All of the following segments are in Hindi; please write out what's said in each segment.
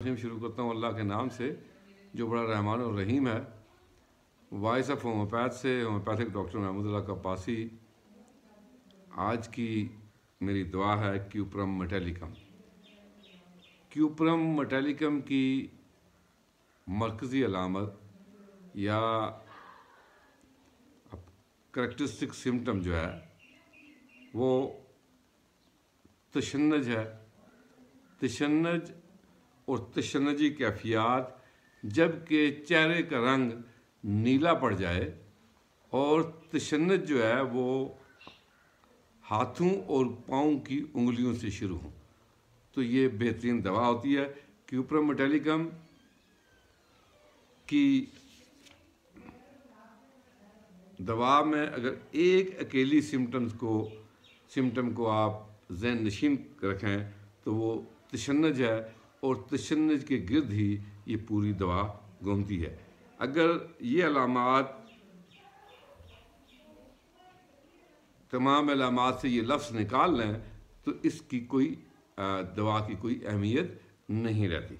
शुरू करता हूँ अल्लाह के नाम से जो बड़ा रहमान और रहीम है। वॉइस ऑफ होम्योपैथ से होम्योपैथिक डॉक्टर महमूदुल्लाह कप्पासी। आज की मेरी दुआ है क्यूप्रम मेटालिकम। क्यूप्रम मेटालिकम की मरकज़ी अलामत या करैक्टरिस्टिक सिम्टम जो है वो तशन्नुज है। तशन्नुज और तशन्नुजी कैफियत जबकि चेहरे का रंग नीला पड़ जाए और तशन्नुज जो है वो हाथों और पाँव की उंगलियों से शुरू हो तो ये बेहतरीन दवा होती है। क्यूप्रम मेटालिकम की दवा में अगर एक अकेली सिम्टम को आप ज़हन नशीन रखें तो वो तशन्नुज है और तशन्नुज के गिर्द ही ये पूरी दवा घूमती है। अगर ये अलामात तमाम अलामात से ये लफ्ज़ निकाल लें तो इसकी कोई दवा की कोई अहमियत नहीं रहती।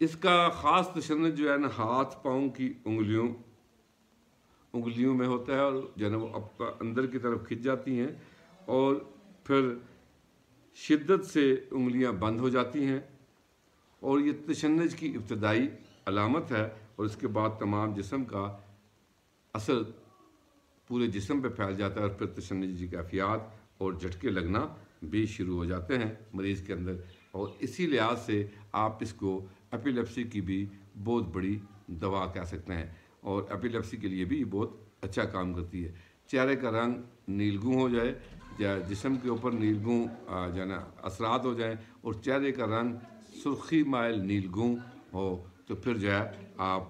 इसका ख़ास तशन्नुज जो है ना हाथ पाँव की उंगलियों में होता है और जो है ना वो अंदर की तरफ खिंच जाती हैं और फिर शिद्दत से उंगलियां बंद हो जाती हैं और ये तशन्नुज की इब्तदाई अलामत है। और इसके बाद तमाम जिस्म का असर पूरे जिस्म पे फैल जाता है और फिर तशन्नुजी कैफियत और झटके लगना भी शुरू हो जाते हैं मरीज़ के अंदर। और इसी लिहाज से आप इसको एपिलेप्सी की भी बहुत बड़ी दवा कह सकते हैं और एपिलेप्सी के लिए भी ये बहुत अच्छा काम करती है। चेहरे का रंग नीलगू हो जाए या जिस्म के ऊपर नीलगू जो है ना असरात हो जाएं और चेहरे का रंग सुर्खी माइल नीलगू हो तो फिर जो है आप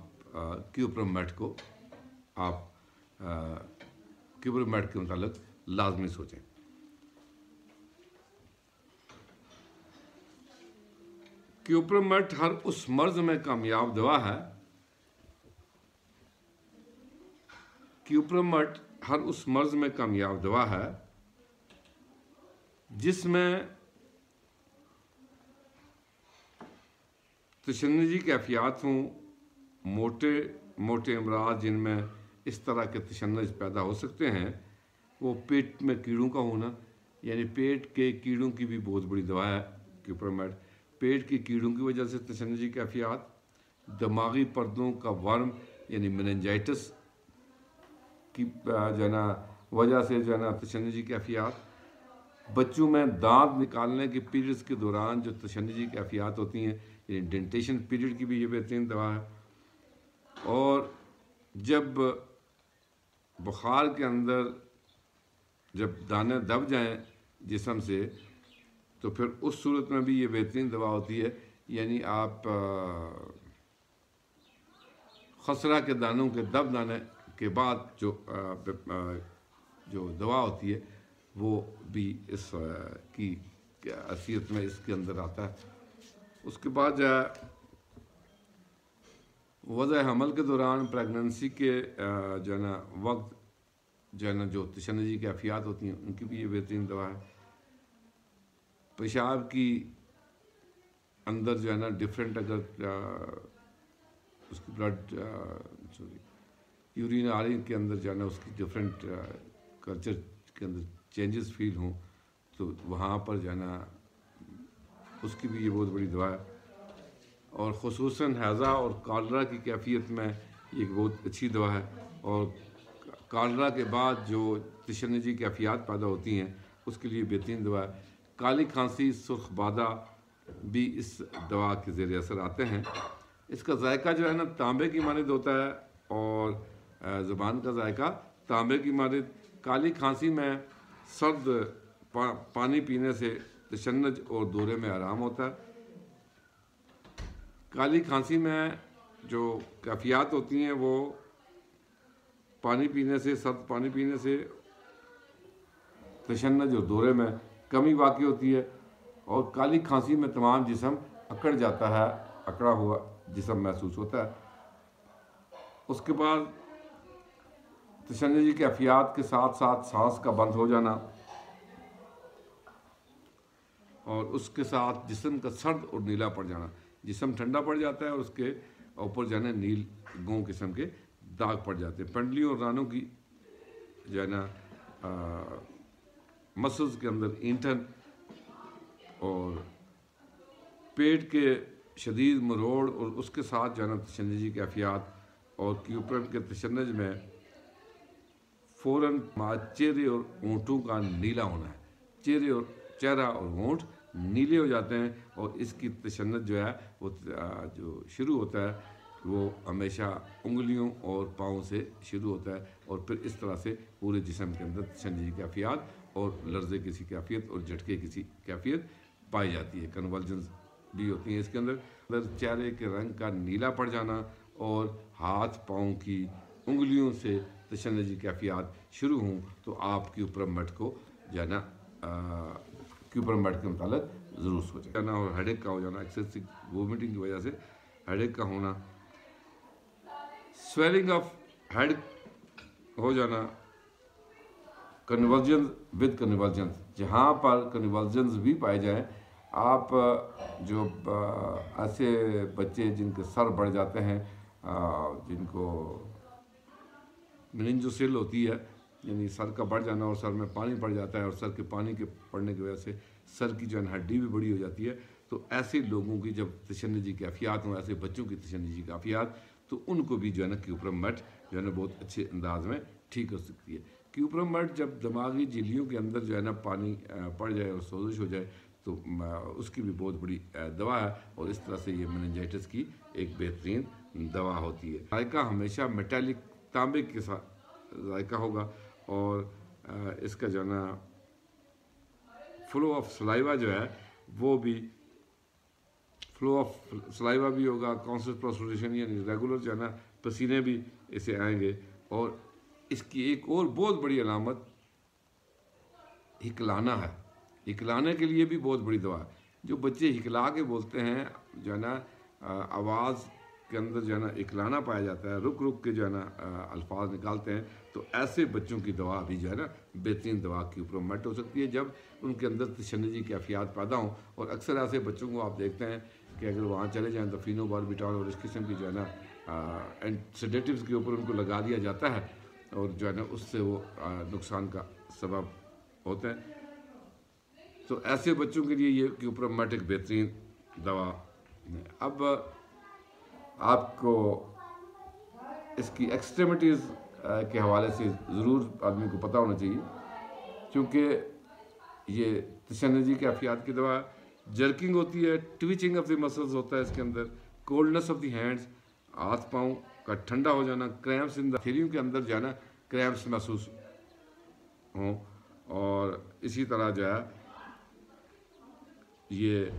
क्यूप्रम मेट के मुतालिक लाजमी सोचें। क्यूप्रम मेट हर उस मर्ज में कामयाब दवा है। क्यूप्रम मेट हर उस मर्ज में कामयाब दवा है जिसमें तशन्नुजी कैफियत हों, मोटे अमराज जिनमें इस तरह के तशन्नुज पैदा हो सकते हैं। वो पेट में कीड़ों का होना यानी पेट के कीड़ों की भी बहुत बड़ी दवा है क्यूप्रम मेट। पेट के कीड़ों की वजह से तशन्नुजी कैफियत, दिमागी पर्दों का वर्म यानी मेनिंजाइटिस की जो है ना वजह से जो है ना तशन्नुजी कैफियत, बच्चों में दांत निकालने के पीरियड्स के दौरान जो तशन्नुजी कैफियत होती हैं यानी डेंटेशन पीरियड की भी ये बेहतरीन दवा है। और जब बुखार के अंदर जब दाने दब जाएं जिस्म से तो फिर उस सूरत में भी ये बेहतरीन दवा होती है। यानी आप खसरा के दानों के दब जाने के बाद जो दवा होती है वो भी इस की हैसियत में इसके अंदर आता है। उसके बाद वज़ा हमल के दौरान प्रेगनेंसी के जो है ना वक्त जो है ना जो तशन्नुजी कैफियत होती हैं उनकी भी ये बेहतरीन दवा है। पेशाब की अंदर जो है ना डिफरेंट अगर उसकी यूरिन आरिन के अंदर जो है ना उसकी डिफरेंट कल्चर के अंदर चेंजेस फील हों तो वहाँ पर जो है ना उसकी भी ये बहुत बड़ी दवा है। और ख़ुसूसन हैज़ा और कॉलरा की कैफियत में ये बहुत अच्छी दवा है। और कॉलरा के बाद जो तशन्नुजी कैफियत पैदा होती हैं उसके लिए बेहतरीन दवा है। काली खांसी, सुर्ख बादा भी इस दवा के ज़ेर असर आते हैं। इसका जायका जो है ना तांबे की मानद होता है और ज़ुबान का जायका तांबे की मानद। काली खांसी में सर्द पानी पीने से तशन्नुज और दौरे में आराम होता है। काली खांसी में जो कैफियत होती हैं वो पानी पीने से, सर्द पानी पीने से तशन्नुज और दौरे में कमी वाक़ई होती है। और काली खांसी में तमाम जिस्म अकड़ जाता है, अकड़ा हुआ जिस्म महसूस होता है। उसके बाद तशन्नुजी कैफियत के साथ साथ सांस का बंद हो जाना और उसके साथ जिस्म का सर्द और नीला पड़ जाना, जिस्म ठंडा पड़ जाता है और उसके ऊपर जो है ना नील गो किस्म के दाग पड़ जाते हैं। पंडलियों और रानों की जो है ना मसल्स के अंदर ईंधन और पेट के शदीद मरोड़ और उसके साथ जो है ना तशन्नुजी कैफियत और क्यूप्रम के तशन्नुज में फ़ौरन चेहरे और होंठों का नीला होना है। चेहरा और होंठ नीले हो जाते हैं और इसकी तशन्नुज जो है वो जो शुरू होता है वो हमेशा उंगलियों और पाँव से शुरू होता है और फिर इस तरह से पूरे जिस्म के अंदर तशन्नुजी कैफियत और लर्ज़े किसी कैफियत और झटके किसी कैफियत पाई जाती है। कन्वल्जन्स भी होती हैं इसके अंदर। चेहरे के रंग का नीला पड़ जाना और हाथ पाँव की उंगलियों से तशन्नुजी कैफियत शुरू हों तो आप क्यूप्रम मट को जो है ना क्यूप्रम मट के मुताबिक ज़रूर सोचें। और हेडेक का हो जाना, एक्सेसिव वोमिटिंग की वजह से हेडेक का होना, स्वेलिंग ऑफ हेड हो जाना, कन्वर्जन विद कन्वर्जन, जहाँ पर कन्वर्जन्स भी पाए जाए। आप जो ऐसे बच्चे जिनके सर बढ़ जाते हैं, जिनको मेनिंजोसिल होती है यानी सर का बढ़ जाना और सर में पानी पड़ जाता है और सर के पानी के पड़ने की वजह से सर की जो है हड्डी भी बड़ी हो जाती है, तो ऐसे लोगों की जब तशन्नुजी कैफियत हों, ऐसे बच्चों की तशन्नुजी कैफियत, तो उनको भी जो है ना क्यूप्रम मट जो है ना बहुत अच्छे अंदाज में ठीक हो सकती है। क्यूप्रम मट जब दिमागी झिल्लियों के अंदर जो है ना पानी पड़ जाए और सोजिश हो जाए तो उसकी भी बहुत बड़ी दवा है और इस तरह से ये मेनिंजाइटिस की एक बेहतरीन दवा होती है। जायका हमेशा मेटालिक तांबे के साथ जायका होगा और इसका जो है ना फ्लो ऑफ सलाइवा जो है वो भी फ्लो ऑफ सलाइवा भी होगा, कॉन्स्टेंट प्रोस्पिरेशन यानी रेगुलर जो है ना पसीने भी इसे आएंगे। और इसकी एक और बहुत बड़ी अलामत हिकलाना है। हिकलाने के लिए भी बहुत बड़ी दवा है। जो बच्चे हिकला के बोलते हैं जो है ना आवाज़ के अंदर जो है ना हिकलाना पाया जाता है, रुक रुक के जो है ना अल्फाज निकालते हैं, तो ऐसे बच्चों की दवा भी जो है ना बेहतरीन दवा क्यूप्रम मट हो सकती है जब उनके अंदर तशन्नुजी कैफियत पैदा हों। और अक्सर ऐसे बच्चों को आप देखते हैं कि अगर वहाँ चले जाएँ तो फिनोबारबिटॉल और इस किस्म की जो है ना सेडेटिव्स के ऊपर उनको लगा दिया जाता है और जो है ना उससे वो नुकसान का सबब होते हैं। तो ऐसे बच्चों के लिए ये क्यूप्रम मट एक बेहतरीन दवा है। अब आपको इसकी एक्सट्रीमिटीज़ के हवाले से ज़रूर आदमी को पता होना चाहिए, क्योंकि ये तशन्नुजी कैफियत की दवा। जर्किंग होती है, ट्विचिंग ऑफ द मसल्स होता है इसके अंदर, कोल्डनेस ऑफ द हैंड्स, हाथ पाँव का ठंडा हो जाना, क्रैम्प्स इन द हथेलियों के अंदर जो है ना क्रैम्प्स महसूस हों। और इसी तरह जो है ये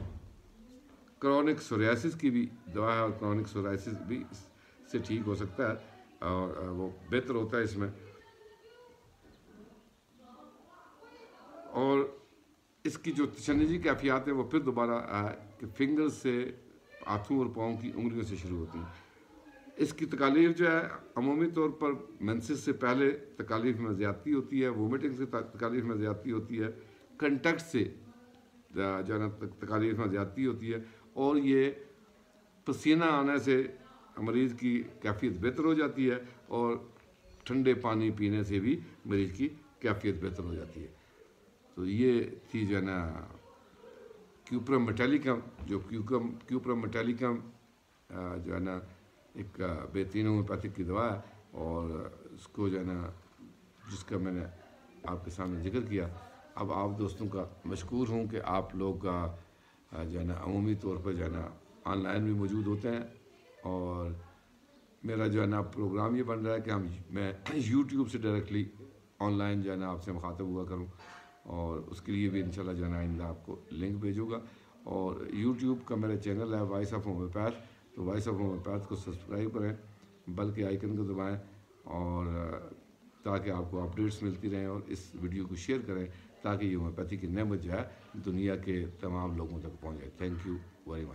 क्रॉनिक सोरियासिस की भी दवा है और क्रॉनिक सोरियासिस भी से ठीक हो सकता है और वो बेहतर होता है इसमें। और इसकी जो तशन्नुजी कैफियत है वो फिर दोबारा कि फिंगर्स से हाथों और पाँव की उंगलियों से शुरू होती है। इसकी तकालीफ जो है अमूमी तौर पर मेंसेस से पहले तकालीफ में ज़्यादती होती है, वोमिटिंग से तकालीफ में ज़्यादती होती है, कंटैक्ट से जो है ना तकालीफ में ज़्यादती होती है और ये पसीना आने से मरीज़ की कैफियत बेहतर हो जाती है और ठंडे पानी पीने से भी मरीज़ की कैफियत बेहतर हो जाती है। तो ये थी जो है ना क्यूप्रम मेटालिकम, जो क्यूप्रम मेटालिकम जो है ना एक बेहतरीन होम्योपैथिक की दवा है और इसको जो है ना जिसका मैंने आपके सामने जिक्र किया। अब आप दोस्तों का मशकूर हूँ कि आप लोग का जो है ना अमूमी तौर पर जो है ना ऑनलाइन भी मौजूद होते हैं और मेरा जो है ना प्रोग्राम ये बन रहा है कि मैं यूट्यूब से डायरेक्टली ऑनलाइन जो है ना आपसे मुखातब हुआ करूँ और उसके लिए भी इंशाल्लाह जो है ना आइंदा आपको लिंक भेजूँगा। और यूट्यूब का मेरा चैनल है वॉइस ऑफ होम्योपैथ, तो वॉइस ऑफ होम्योपैथ को सब्सक्राइब करें, बल्कि आइकन को दबाएं और ताकि आपको अपडेट्स मिलती रहें और इस वीडियो को शेयर करें ताकि ये होम्योपैथी की नेमत जो है दुनिया के तमाम लोगों तक पहुँच जाए। Thank you very much.